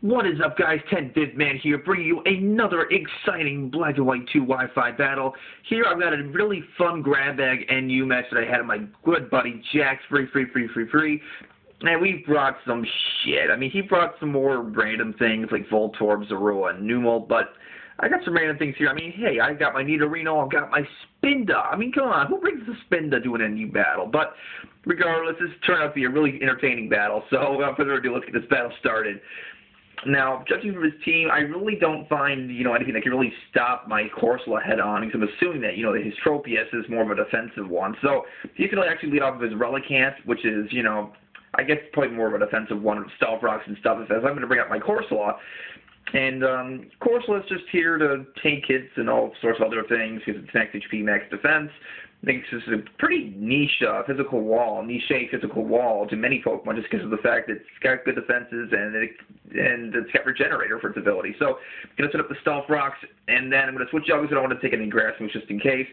What is up, guys? 10th Man here, bringing you another exciting Black and White 2 Wi-Fi battle. Here I've got a really fun grab bag NU match that I had of my good buddy Jax, free. And we brought some shit. I mean, he brought some more random things like Voltorb, Zorua, and Numel, but I got some random things here. I mean, hey, I've got my Nidorino, I've got my Spinda. I mean, come on, who brings the Spinda to an NU battle? But regardless, this turned out to be a really entertaining battle, so without further ado, let's get this battle started. Now, judging from his team, I really don't find, anything that can really stop my Corsola head-on, because I'm assuming that, his Tropius is more of a defensive one. So, he's going to actually lead off of his Relicanth, which is, I guess probably more of a defensive one with Stealth Rocks and stuff. As I'm going to bring up my Corsola. And Corsola is just here to take hits and all sorts of other things, because it's max HP, max defense. I think it's just a pretty niche physical wall to many Pokemon, just because of the fact that it's got good defenses and it's got Regenerator for its ability. So I'm going to set up the Stealth Rocks, and then I'm going to switch out because I don't want to take any Grass moves just in case.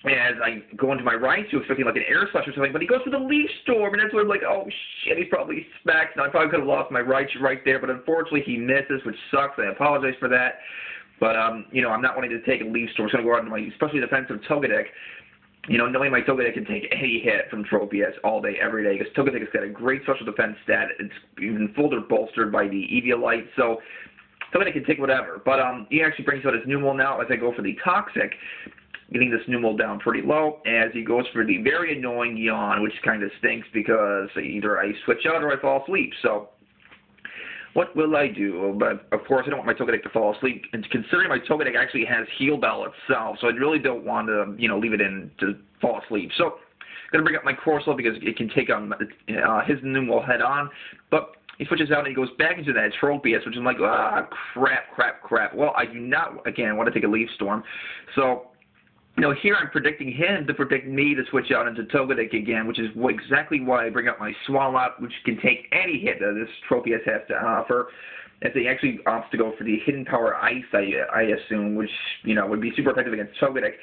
As I go into my Raichu, expecting like an Air Slash or something, but he goes for the Leaf Storm, and that's where I'm like, oh shit, he's probably smacked. Now I probably could have lost my Raichu right there, but unfortunately he misses, which sucks. I apologize for that. But, I'm not wanting to take a Leaf Storm. I'm going to go out into my especially defensive Togetic. Knowing my Togetic can take any hit from Tropius all day, every day, because Togetic has got a great special defense stat. It's even further bolstered by the Eviolite, so Togetic can take whatever. But he actually brings out his Numel now as I go for the Toxic, getting this Numel down pretty low, as he goes for the very annoying Yawn, which kind of stinks because either I switch out or I fall asleep. So what will I do? But, of course, I don't want my Togetic to fall asleep. And considering my Togetic actually has Heal Bell itself, so I really don't want to, leave it in to fall asleep. So I'm going to bring up my Corsola because it can take on his Numel head-on. But he switches out and he goes back into that Tropius, which is like, crap. Well, I do not, again, want to take a Leaf Storm. So here I'm predicting him to predict me to switch out into Togetic again, which is exactly why I bring up my Swallow, which can take any hit that this Tropius has to offer. If they actually opts to go for the Hidden Power Ice, I assume, which, would be super effective against Togetic.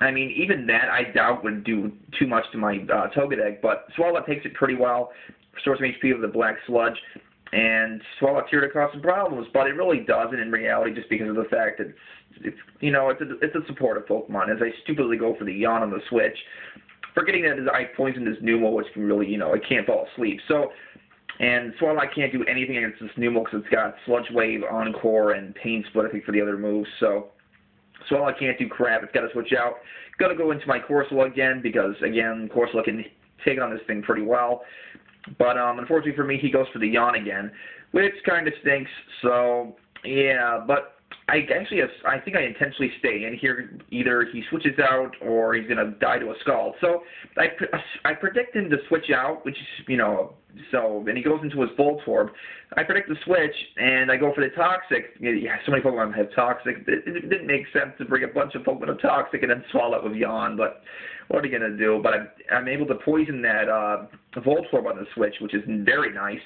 I mean, even that I doubt would do too much to my Togetic, but Swallow takes it pretty well, restores some HP with the Black Sludge, and Swallow here to cause some problems, but it really doesn't in reality, just because of the fact that it's a supportive Pokemon. As I stupidly go for the Yawn on the switch, forgetting that I poisoned this Numel, which can really, I can't fall asleep. So, and Swallow can't do anything against this Numel because it's got Sludge Wave, Encore, and Pain Split, I think, for the other moves. So, Swallow can't do crap. It's got to switch out. Got to go into my Corsola again because, again, Corsola can take on this thing pretty well. But unfortunately for me, he goes for the Yawn again, which kind of stinks. So, yeah, but I think I intentionally stay in here. Either he switches out or he's going to die to a Scald. So I predict him to switch out, which is, and he goes into his Voltorb. I predict the switch, and I go for the Toxic. Yeah, so many Pokemon have Toxic. It didn't make sense to bring a bunch of Pokemon of Toxic and then swallow it with Yawn, but what are you going to do? But I'm able to poison that Voltorb on the switch, which is very nice,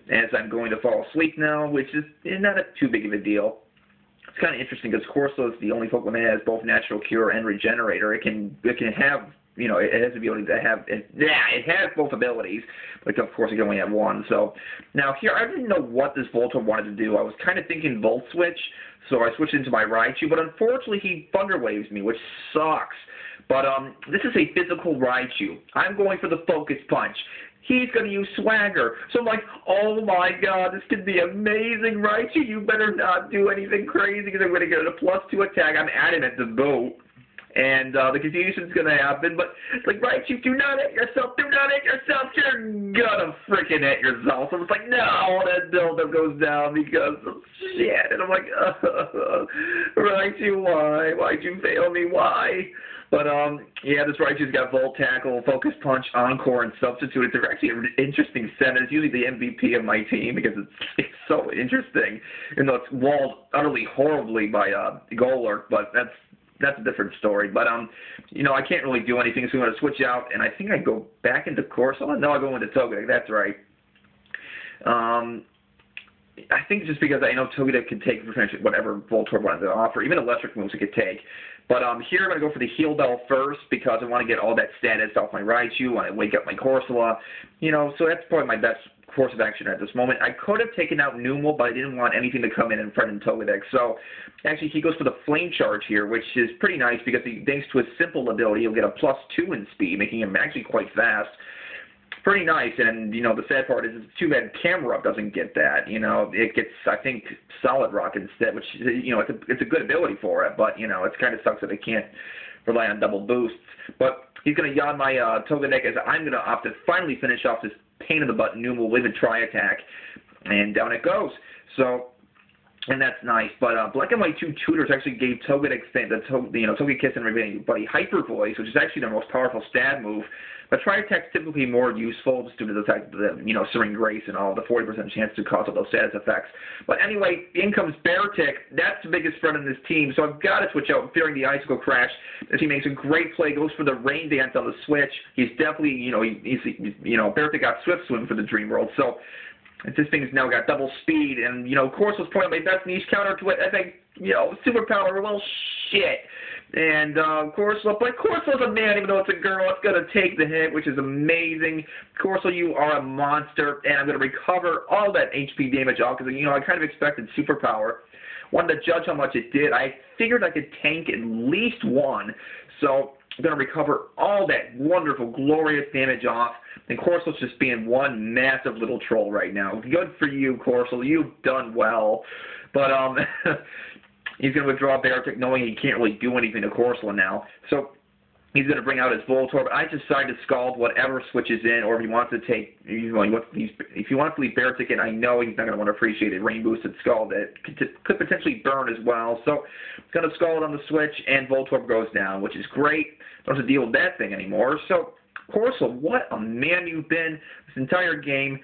as I'm going to fall asleep now, which is not too big of a deal. It's kind of interesting because Corsola is the only Pokemon that has both Natural Cure and Regenerator. It can have, it has the ability to have, it has both abilities, but of course it can only have one. So now here, I didn't know what this Voltorb wanted to do. I was kind of thinking Volt Switch, so I switched into my Raichu, but unfortunately he Thunder Waves me, which sucks. But this is a physical Raichu. I'm going for the Focus Punch. He's going to use Swagger. So I'm like, oh my god, this could be amazing, Raichu. You better not do anything crazy because I'm going to get a +2 attack. I'm adamant to boot. And the confusion's going to happen. But it's like, Raichu, do not hit yourself. Do not hit yourself. You're going to freaking hit yourself. So it's like, no, that buildup goes down because of shit. And I'm like, Raichu, why? Why'd you fail me? Why? But, yeah, this Raichu's got Volt Tackle, Focus Punch, Encore, and Substitute. It's actually an interesting set. It's usually the MVP of my team because it's so interesting. Even though it's walled utterly horribly by Golurk, but that's a different story. But, I can't really do anything, so I'm going to switch out, and I think I go back into Corsola. No, I go into Togetic. That's right. I think just because I know Togedec can take potentially whatever Voltorb wanted to offer, even electric moves it could take. But here I'm going to go for the Heal Bell first because I want to get all that status off my Raichu when I wake up my Corsola. You know, so that's probably my best course of action at this moment. I could have taken out Numel, but I didn't want anything to come in and threaten Togedec. So actually he goes for the Flame Charge here, which is pretty nice because thanks to his simple ability, he'll get a +2 in speed, making him actually quite fast. Pretty nice, and, you know, the sad part is it's too bad Camera Up doesn't get that. You know, it gets, I think, Solid Rock instead, which, you know, it's a good ability for it, but, you know, it kind of sucks that it can't rely on double boosts. But he's going to yawn my Togedec as I'm going to opt to finally finish off this pain-in-the-butt Numel with a Tri-Attack, and down it goes. So, and that's nice. But Black and White 2 tutors actually gave Togedec Togekiss and Ravine Buddy Hyper Voice, which is actually their most powerful stab move. But Tri-Attack's typically more useful just due to the fact that, you know, Serene Grace and all, the 40% chance to cause all those status effects. But anyway, in comes Beartic. That's the biggest threat in this team, so I've got to switch out, fearing the Icicle Crash, as he makes a great play, goes for the Rain Dance on the Switch. He's definitely, you know, Beartic got Swift Swim for the Dream World, so this thing's now got double speed, and, you know, of course, was probably my best niche counter to it. I think, you know, Superpower, well, shit. And, Corsola, but Corsola's a man, even though it's a girl, it's going to take the hit, which is amazing. Corsola, you are a monster, and I'm going to recover all that HP damage off, because, you know, I kind of expected Superpower. Wanted to judge how much it did. I figured I could tank at least one, so I'm going to recover all that wonderful, glorious damage off, and Corsola's just being one massive little troll right now. Good for you, Corsola. You've done well. But, he's going to withdraw Beartic knowing he can't really do anything to Corsola now. So he's going to bring out his Voltorb. I decide to Scald whatever switches in, or if he wants to take, if he wants to leave Beartic in, I know he's not going to want to appreciate it. Rain Boosted Scald that could potentially burn as well. So going to Scald on the Switch, and Voltorb goes down, which is great. Don't have to deal with that thing anymore. So Corsola, what a man you've been this entire game.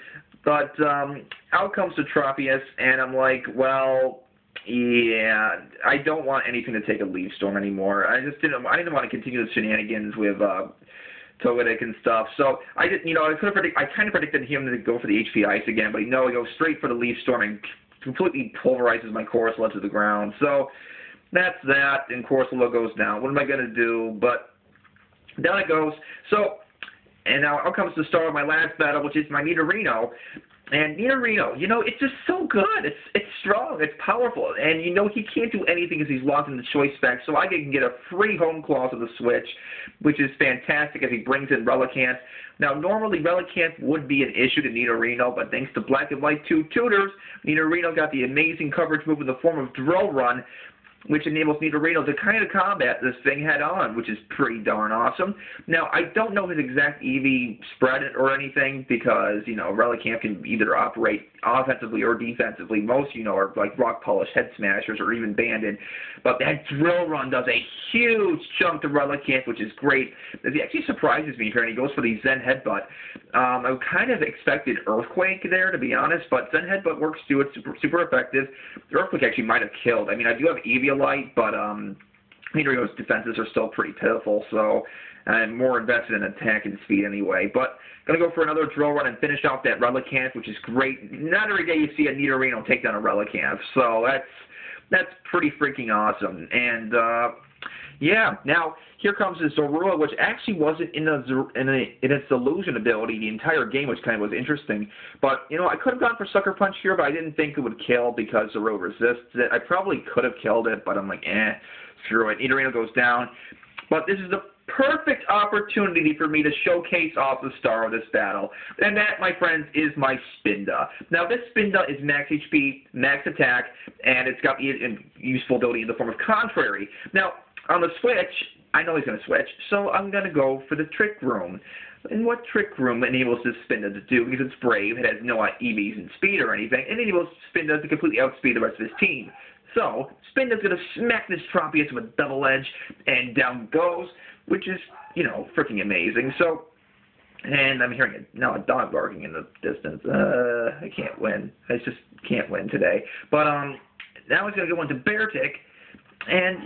But out comes the Tropius, and I'm like, well, yeah, I don't want anything to take a Leaf Storm anymore. I didn't want to continue the shenanigans with Togedec and stuff. So I did, you know, I kind of predicted him to go for the HP Ice again, but no, he goes straight for the Leaf Storm and completely pulverizes my Corsola to the ground. So that's that, and Corsola goes down. What am I going to do? But down it goes. So, and now out comes the start of my last battle, which is my Nidorino. And Nidorino, you know, it's just so good. It's strong. It's powerful. And, you know, he can't do anything because he's locked in the choice spec. So I can get a free home clause of the Switch, which is fantastic as he brings in Relicanth. Now, normally Relicanth would be an issue to Nidorino, but thanks to Black and White 2 tutors, Nidorino got the amazing coverage move in the form of Drill Run, which enables Nidorino to kind of combat this thing head-on, which is pretty darn awesome. Now, I don't know his exact EV spread or anything because, you know, Relicanth can either operate offensively or defensively. Most, you know, are like Rock Polish, Head Smashers, or even Banded. But that Drill Run does a huge chunk to Relicanth, which is great. He actually surprises me here, and he goes for the Zen Headbutt. I kind of expected Earthquake there, to be honest, but Zen Headbutt works too. It's super effective. Earthquake actually might have killed. I mean, I do have Eviolite, but Nidorino's defenses are still pretty pitiful, so I'm more invested in attack and speed anyway. But going to go for another Drill Run and finish off that Relicanth, which is great. Not every day you see a Nidorino take down a Relicanth, so that's pretty freaking awesome. And yeah, now here comes the Zorua, which actually wasn't in its illusion ability the entire game, which kind of was interesting. But, you know, I could have gone for Sucker Punch here, but I didn't think it would kill because Zorua resists it. I probably could have killed it, but I'm like, screw it. Nidorino goes down. But this is the perfect opportunity for me to showcase off the star of this battle. And that, my friends, is my Spinda. Now, this Spinda is max HP, max attack, and it's got useful ability in the form of Contrary. Now, on the Switch, I know he's going to switch, so I'm going to go for the Trick Room. And what Trick Room enables this Spinda to do, because it's brave, it has no EVs in speed or anything, it enables Spinda to completely outspeed the rest of his team. So, Spinda's going to smack this Tropius with a double edge, and down goes, which is, you know, freaking amazing. So, and I'm hearing a dog barking in the distance. I can't win. I just can't win today. But, now he's going to go into Beartic, and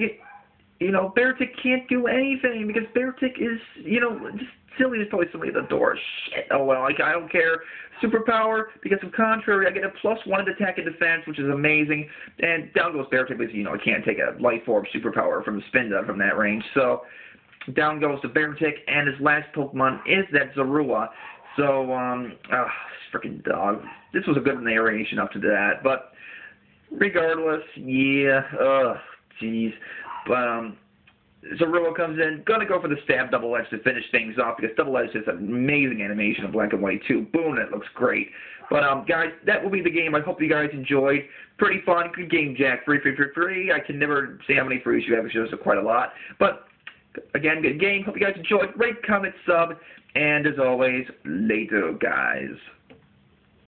you know, Beartick can't do anything because Beartick is, you know, just silly. There's probably somebody at the door. Shit. Oh, well, like, I don't care. Superpower, because of contrary, I get a +1 to attack and defense, which is amazing. And down goes Beartick because, you know, I can't take a Life Orb superpower from spin from that range. So down goes to Beartick, and his last Pokemon is that Zorua. So, freaking dog. This was a good narration up to that. But regardless, yeah, jeez. But, Zorua comes in, gonna go for the stab double edge to finish things off because double edge is an amazing animation of Black and White too. Boom, that looks great. But guys, that will be the game. I hope you guys enjoyed. Pretty fun, good game, Jack. Free. I can never say how many frees you have. It shows quite a lot. But again, good game. Hope you guys enjoyed. Rate, comment, sub, and as always, later, guys.